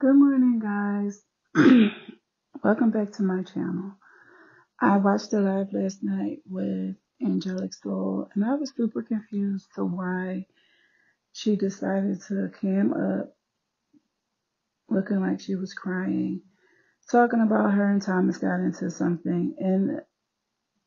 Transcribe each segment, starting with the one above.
Good morning, guys. Welcome back to my channel. I watched the live last night with Angelic Soul, and I was super confused to why she decided to cam up looking like she was crying, talking about her and Thomas got into something, and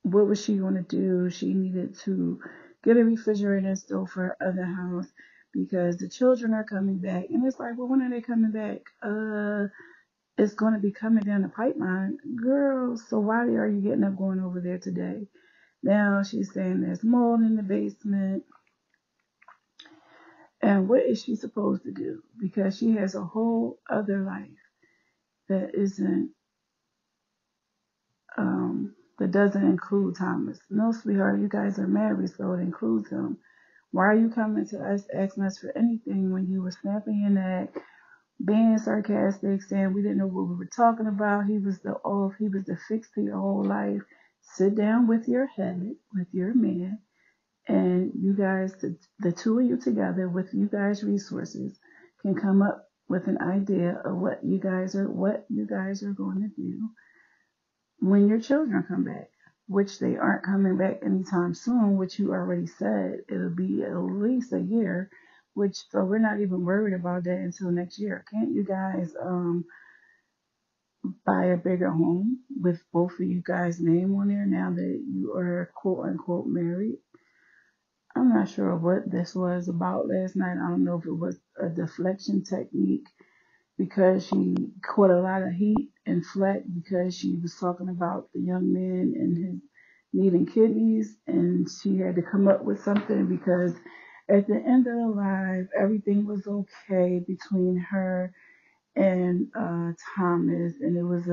what was she going to do? She needed to get a refrigerator and stove for her other house because the children are coming back, and it's like, well, when are they coming back? It's going to be coming down the pipeline. Girl, so why are you getting up going over there today? Now she's saying there's mold in the basement. And what is she supposed to do? Because she has a whole other life that isn't, that doesn't include Thomas. No, sweetheart, you guys are married, so it includes him. Why are you coming to us asking us for anything when you were snapping your neck, being sarcastic, saying we didn't know what we were talking about? He was the fix to your whole life. Sit down with your head, with your man, and you guys, the two of you together with you guys' resources, can come up with an idea of what you guys are going to do when your children come back, which they aren't coming back anytime soon, which you already said it'll be at least a year, which so we're not even worried about that until next year. Can't you guys buy a bigger home with both of you guys' name on there now that you are quote unquote married? I'm not sure what this was about last night. I don't know if it was a deflection technique because she caught a lot of heat and flack because she was talking about the young man and his needing kidneys, and she had to come up with something because at the end of the live, everything was okay between her and Thomas, and it was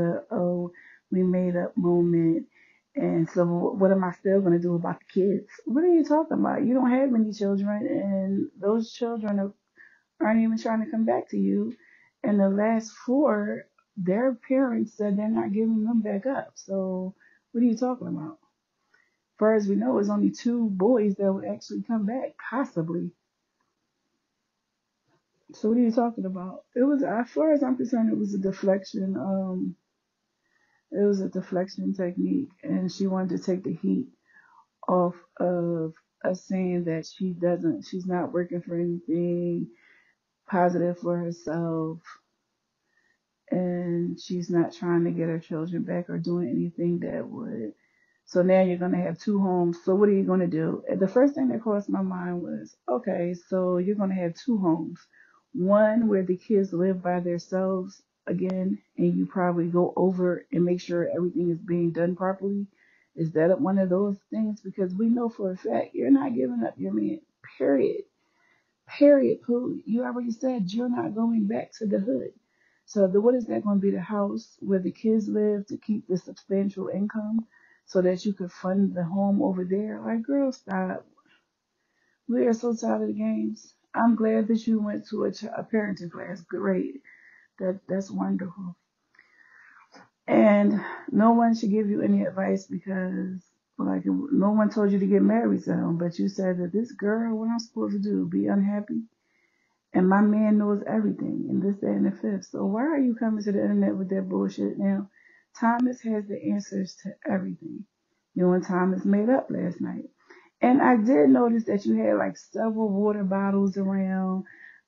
we made up moment. And so, what am I still going to do about the kids? What are you talking about? You don't have any children, and those children aren't even trying to come back to you. And the last four, their parents said they're not giving them back up. So, what are you talking about? As far as we know, it's only two boys that would actually come back, possibly. So, what are you talking about? It was, as far as I'm concerned, it was a deflection. It was a deflection technique, and she wanted to take the heat off of us saying that she's not working for anything positive for herself, and she's not trying to get her children back or doing anything that would. So now you're going to have two homes. So what are you going to do? The first thing that crossed my mind was, okay, so you're going to have two homes. One where the kids live by themselves again, and you probably go over and make sure everything is being done properly. Is that one of those things? Because we know for a fact you're not giving up your man, period. Period, Pooh. You already said you're not going back to the hood. So what is that going to be? The house where the kids live to keep the substantial income so that you could fund the home over there? Like, girl, stop. We are so tired of the games. I'm glad that you went to a parenting class. Great. That's wonderful. And no one should give you any advice because, like, no one told you to get married to him, but you said that this girl, what I'm supposed to do, be unhappy? And my man knows everything, and this, that, and the fifth. So why are you coming to the internet with that bullshit now? Thomas has the answers to everything. You and Thomas made up last night. And I did notice that you had like several water bottles around.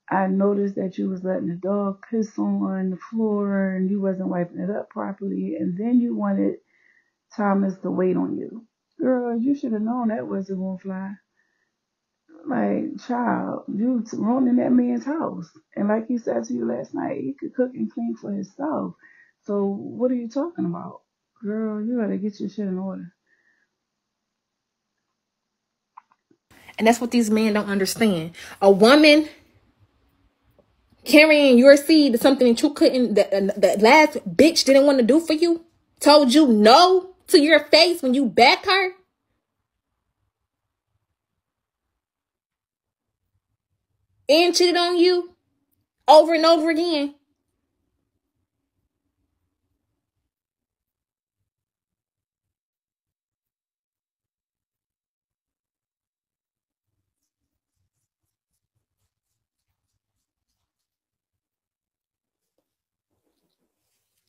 I noticed that you was letting the dog piss on the floor and you wasn't wiping it up properly. And then you wanted Thomas to wait on you. Girl, you should have known that wasn't gonna fly. Like, child, you running that man's house. And like he said to you last night, he could cook and clean for himself. So what are you talking about? Girl, you gotta get your shit in order. And that's what these men don't understand. A woman carrying your seed is something that you couldn't, that last bitch didn't want to do for you, told you no to your face when you backed her and cheated on you over and over again.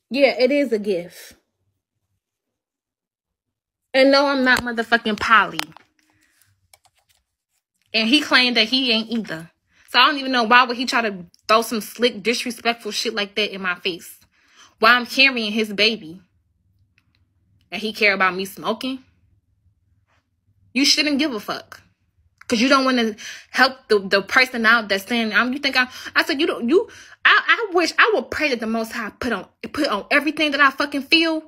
Yeah, it is a gift. And no, I'm not motherfucking Polly. And he claimed that he ain't either. So I don't even know why would he try to throw some slick, disrespectful shit like that in my face. Why I'm carrying his baby. And he care about me smoking. You shouldn't give a fuck. Because you don't want to help the person out that's saying, you think I said, I wish, I would pray that the Most High put on everything that I fucking feel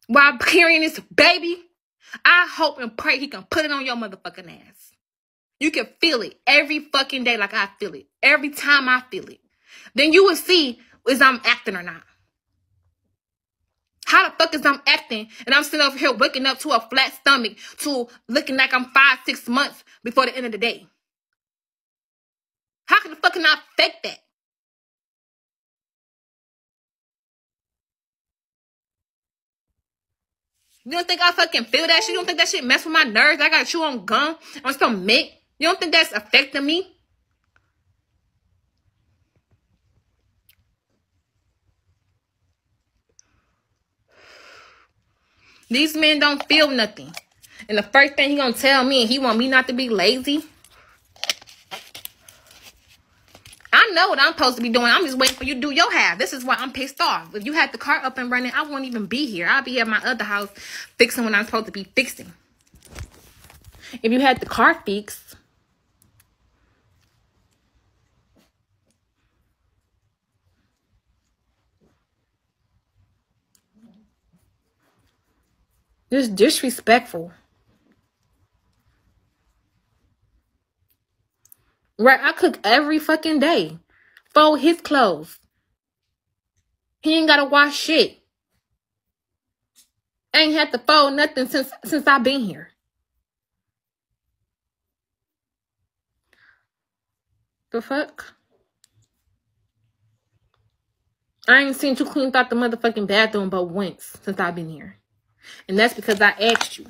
while carrying this baby. I hope and pray he can put it on your motherfucking ass. You can feel it every fucking day like I feel it. Every time I feel it. Then you will see is I'm acting or not. How the fuck is I'm acting and I'm sitting over here waking up to a flat stomach to looking like I'm 5-6 months before the end of the day? How can the fuck can I fake that? You don't think I fucking feel that shit? You don't think that shit mess with my nerves? I gotta chew on gum on some mint. You don't think that's affecting me? These men don't feel nothing. And the first thing he gonna tell me, he want me not to be lazy. I know what I'm supposed to be doing. I'm just waiting for you to do your half. This is why I'm pissed off. If you had the car up and running, I won't even be here. I'll be at my other house fixing what I'm supposed to be fixing. If you had the car fixed, just disrespectful. Right? I cook every fucking day. Fold his clothes. He ain't gotta wash shit. I ain't had to fold nothing since I've been here. The fuck? I ain't seen you clean out the motherfucking bathroom but once since I've been here. And that's because I asked you.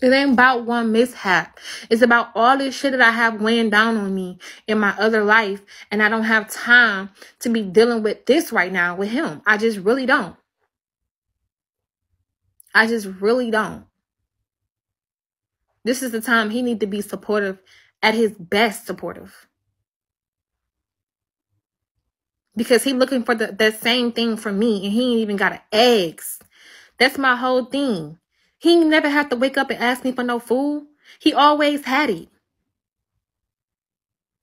It ain't about one mishap. It's about all this shit that I have weighing down on me in my other life. And I don't have time to be dealing with this right now with him. I just really don't. I just really don't. This is the time he need to be supportive, at his best supportive. Because he looking for that same thing from me. And he ain't even got an eggs. That's my whole thing. He never have to wake up and ask me for no food. He always had it.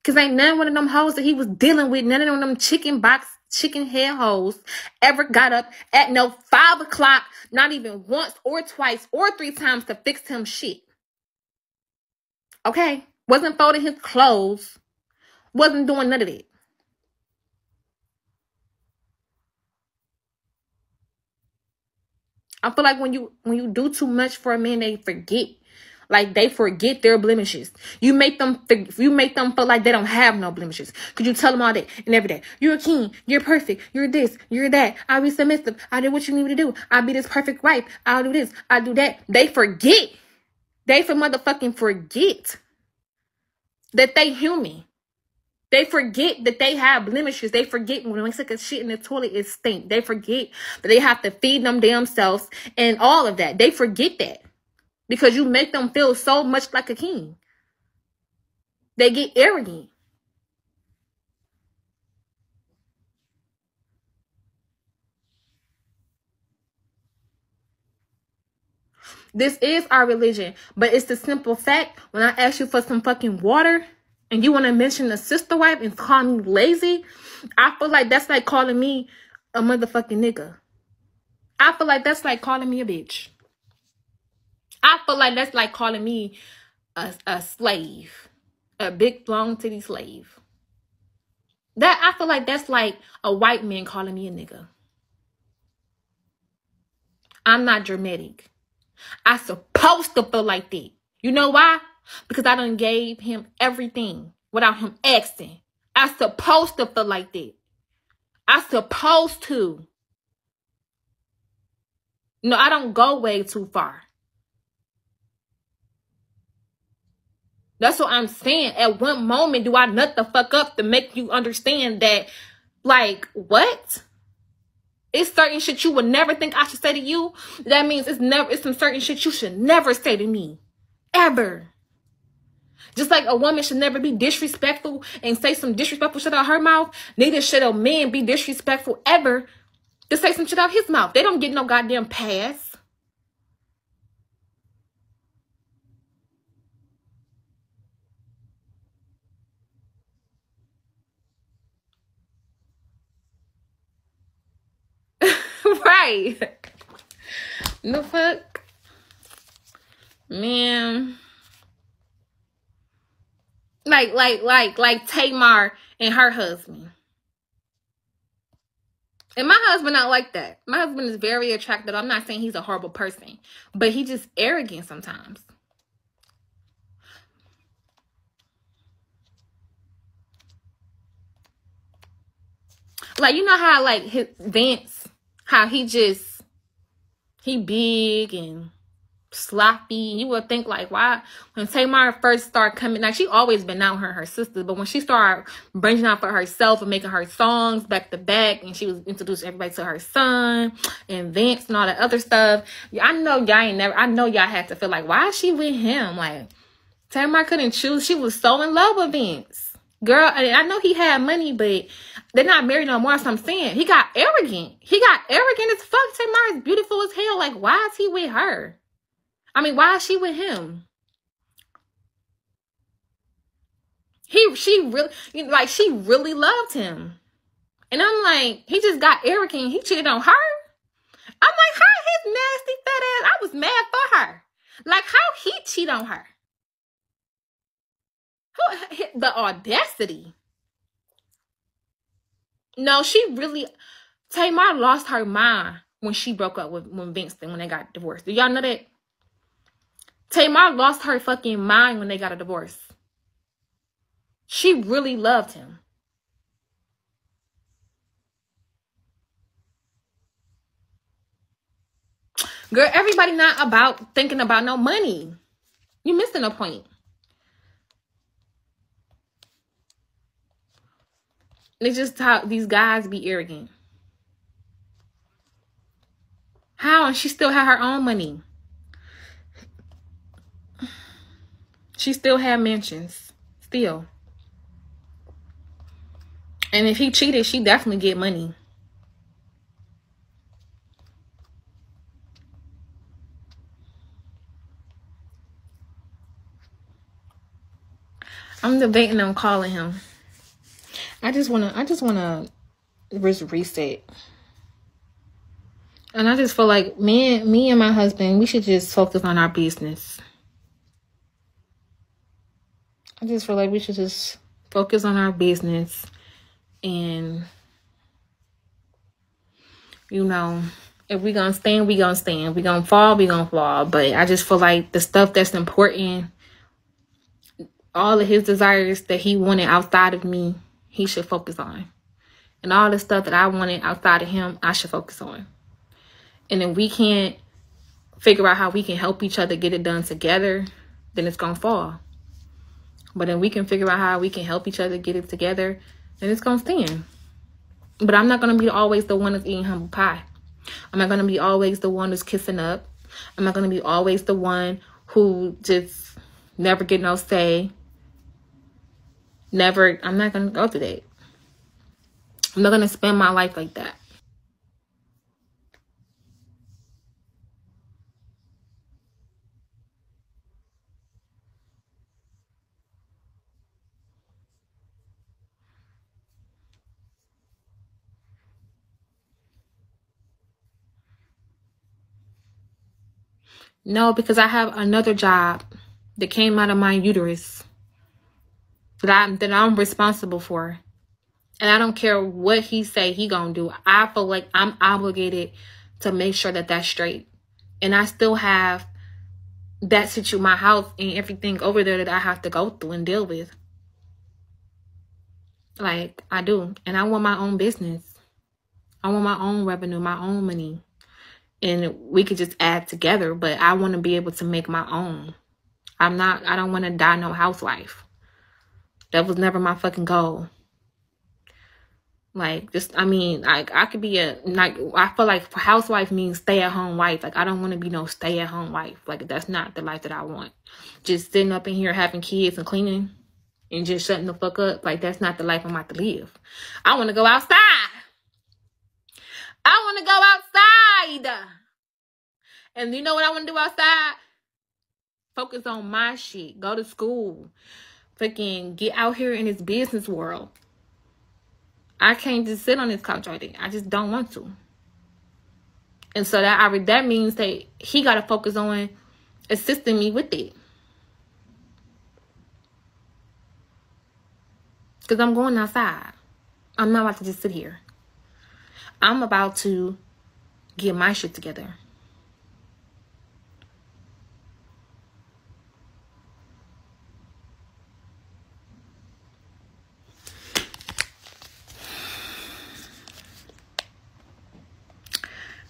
Because ain't none one of them hoes that he was dealing with, none of them chicken head hoes ever got up at no 5 o'clock, not even once or twice or 3 times to fix him shit. Okay? Wasn't folding his clothes. Wasn't doing none of it. I feel like when you do too much for a man, they forget. Like they forget their blemishes. You make them feel like they don't have no blemishes. Cause you tell them all day and every day, you're a king, you're perfect, you're this, you're that. I'll be submissive. I do what you need me to do. I'll be this perfect wife. I'll do this. I'll do that. They forget. They motherfucking forget that they human. They forget that they have blemishes. They forget when they stick a shit in the toilet, it stink. They forget that they have to feed them damn selves and all of that. They forget that because you make them feel so much like a king. They get arrogant. This is our religion, but it's the simple fact when I ask you for some fucking water and you want to mention the sister wife and call me lazy, I feel like that's like calling me a motherfucking nigga. I feel like that's like calling me a bitch. I feel like that's like calling me a slave. A big long titty slave. That I feel like that's like a white man calling me a nigga. I'm not dramatic. I supposed to feel like that. You know why? Because I done gave him everything without him asking. I supposed to feel like that. I supposed to. No, I don't go way too far. That's what I'm saying. At one moment, do I nut the fuck up to make you understand that, like, what? It's certain shit you would never think I should say to you. That means it's some certain shit you should never say to me. Ever. Just like a woman should never be disrespectful and say some disrespectful shit out her mouth, neither should a man be disrespectful ever to say some shit out his mouth. They don't get no goddamn pass. Right. The fuck? Man. Like Tamar and her husband. And my husband not like that. My husband is very attractive. I'm not saying he's a horrible person, but he just arrogant sometimes. Like, you know how, like, his Vince, how he big and sloppy. You would think, like, why? When Tamar first started coming, like, she always been out her sister, but when she started branching out for herself and making her songs back to back, and she was introducing everybody to her son and Vince and all that other stuff, I know y'all had to feel like, why is she with him? Like, Tamar couldn't choose. She was so in love with Vince. Girl, I know he had money, but they're not married no more. So I'm saying he got arrogant. He got arrogant as fuck. Tamar is beautiful as hell. Like, why is he with her? I mean, why is she with him? She really loved him. And I'm like, he just got arrogant. He cheated on her. I'm like, how his nasty fat ass? I was mad for her. Like, how he cheat on her? The audacity. No, Tamar lost her mind when she broke up with Vince when they got divorced. Do y'all know that? Tamar lost her fucking mind when they got a divorce. She really loved him. Girl, everybody not about thinking about no money. You missing a point. It's just how these guys be arrogant. How? And she still had her own money. She still had mansions. Still. And if he cheated, she definitely get money. I'm debating on calling him. I just wanna reset. And I just feel like me and my husband, we should just focus on our business. I just feel like we should just focus on our business. And, you know, if we gonna stand, we gonna stand. We gonna fall, we gonna fall. But I just feel like the stuff that's important, all of his desires that he wanted outside of me, he should focus on. And all the stuff that I wanted outside of him, I should focus on. And if we can't figure out how we can help each other get it done together, then it's going to fall. But then we can figure out how we can help each other get it together, then it's going to stand. But I'm not going to be always the one that's eating humble pie. I'm not going to be always the one who's kissing up. I'm not going to be always the one who just never get no say. I'm not going to go through that. I'm not going to spend my life like that. No, because I have another job that came out of my uterus that I'm responsible for. And I don't care what he say he gonna do. I feel like I'm obligated to make sure that that's straight. And I still have my house and everything over there that I have to go through and deal with. Like, I do. And I want my own business. I want my own revenue, my own money. And we could just add together, but I want to be able to make my own. I don't want to die no housewife. That was never my fucking goal. Like, just, I mean, like, I could be I feel like housewife means stay-at-home wife. Like, I don't want to be no stay-at-home wife. Like, that's not the life that I want. Just sitting up in here having kids and cleaning and just shutting the fuck up. Like, that's not the life I'm about to live. I want to go outside. I want to go outside. And you know what I want to do outside? Focus on my shit. Go to school. Fucking get out here in this business world. I can't just sit on this couch all day. I just don't want to. And so that means that he got to focus on assisting me with it. Because I'm going outside. I'm not about to just sit here. I'm about to get my shit together.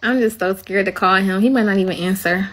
I'm just so scared to call him. He might not even answer.